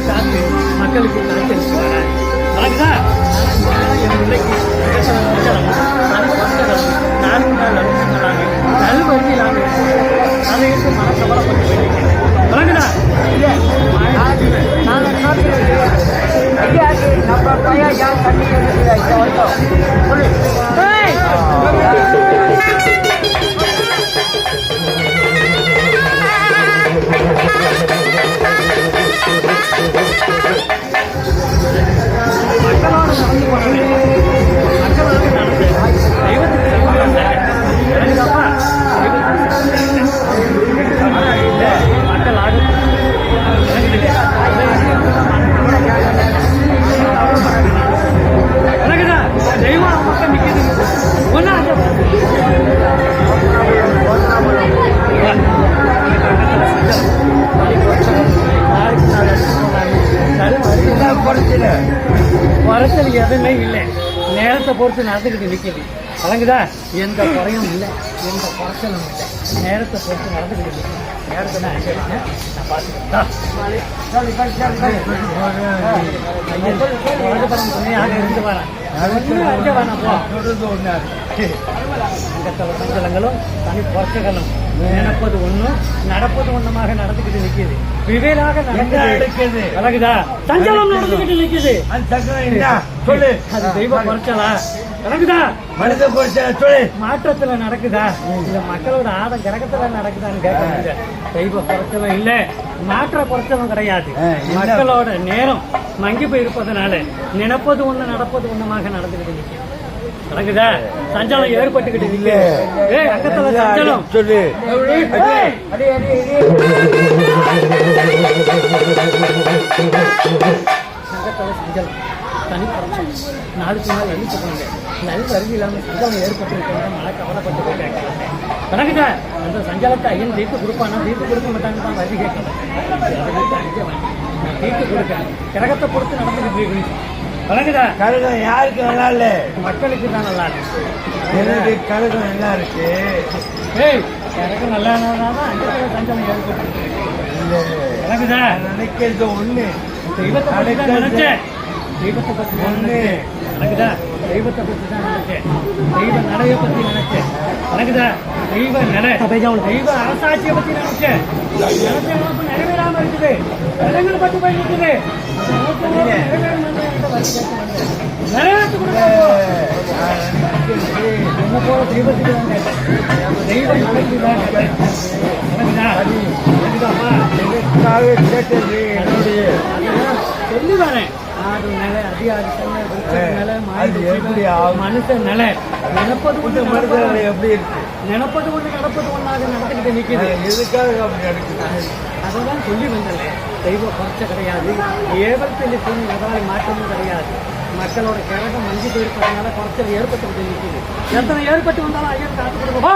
காத்து மக்களுக்கு காய்ச்சலுக்கு வராது. வழங்குதா? என் பிள்ளைக்கு நல்வழியிலாக அதை எடுத்து மனக்கவலைப்பட்டு போயிருக்கேன். வழங்குதா? நம்ம பையன் யார் தண்ணி சொல்லு. குறைச்சல் எதுவுமே இல்லை. நேரத்தை பொறுத்து நடந்துக்கிட்டு நிற்கிது. வழங்குதா? எந்த குறையும் இல்லை, எந்த குறைச்சலும் இல்லை. நேரத்தை பொறுத்து நடந்துக்கிட்டு நிற்கிது. நேரத்தை நான் பார்த்துக்கிட்டா இருந்து வரேன். சஞ்சலங்களும் தனி குறைச்சகளும் நினைப்பது ஒண்ணும் நடப்பது ஒண்ணுமாக நடந்துக்கிட்டு நிற்கிது. விவேலாக நடக்குது. வழங்குதா? சஞ்சலம் நடந்துக்கிட்டு நிற்கிது. அது தெய்வ குறைச்சலா? நடக்குதா? மனித குறைச்சல சொல்லு. மாற்றத்துல நடக்குதா? இல்ல மக்களோட ஆதம் கிரகத்துல நடக்குதான்னு கேட்க. தெய்வ குறைச்சலும் இல்ல, மாற்ற குறைச்சலும் கிடையாது. மக்களோட நேரம் மங்கி போயிருப்பதனால நினைப்பது ஒண்ணு நடப்பது ஒண்ணுமாக நடந்துகிட்டு நிற்கும். நடக்குதா? சஞ்சலம் ஏற்பட்டுக்கிட்டு நிற்க. அங்கத்துல சஞ்சலம் சொல்லு. சங்கத்துல சஞ்சலம் தனி குறைச்சல். நாளுக்கு நாள் அழிச்சுக்கோங்க. நல்ல அருவி இல்லாமல் சஞ்சலம் ஏற்பட்டிருக்கவங்க மழை கவலைப்பட்டு போய் கேட்கறாங்க. கணக்குதா? அந்த சஞ்சலத்தை ஐயன் தீர்த்து கொடுப்பானா? தீர்த்து கொடுக்க மாட்டாங்க தான் வருவி கேட்கலாம். நான் தீர்த்து கொடுக்கேன். கிரகத்தை பொறுத்து நடந்துக்கிட்டு இருக்கு. கணக்குதா? கழகம் யாருக்கு நல்லா இல்ல? மக்களுக்கு தான் நல்லா இருக்கு. எனக்கு கழகம் நல்லா இருக்கு. கிரகம் நல்லா இருந்தாதான் அங்கே சஞ்சலம் ஏற்பட்டு. கணக்குதா? நினைக்கிறது ஒண்ணு. தெய்வத்தை பற்றி தான் நினைச்சேன். தெய்வத்தை பற்றி தான் நினைச்சேன். எனக்குதா? தெய்வத்தை பற்றி தான் நினைச்சேன். தெய்வ நடையை பற்றி நினைச்சேன். எனக்குதா? தெய்வ நடை, தெய்வ அரசாட்சியை பற்றி நினைச்சேன். நிறைவேறாம இருக்குது. இடங்கள் பற்றி போய் இருக்குது. நிறைவேற்ற கொடுக்க என்ன போல தெய்வத்துக்கு தான் கேட்டேன். தெய்வ நடைக்கு தான் கேட்டேன். சொல்லி வரேன். ஆடு நிலை, அதிகாரி நிலை, மனுஷன் நிலை. நினைப்பது ஒன்று எப்படி இருக்கு? நினைப்பது ஒன்று நடப்பது ஒன்றாக நடந்துக்கிட்டு நிற்கிது. எதுக்காக அப்படி நடக்குது? அதான் சொல்லி வந்தல. தெய்வ குறைச்ச கிடையாது. ஏவல் முதலாளி மாற்றமும் கிடையாது. மக்களோட கிரகம் மஞ்சி போயிருப்பதனால குறைச்சல் ஏற்பட்டு நிற்கிது. எத்தனை ஏற்பட்டு வந்தாலும் ஐயன் காத்து கொடுப்பா.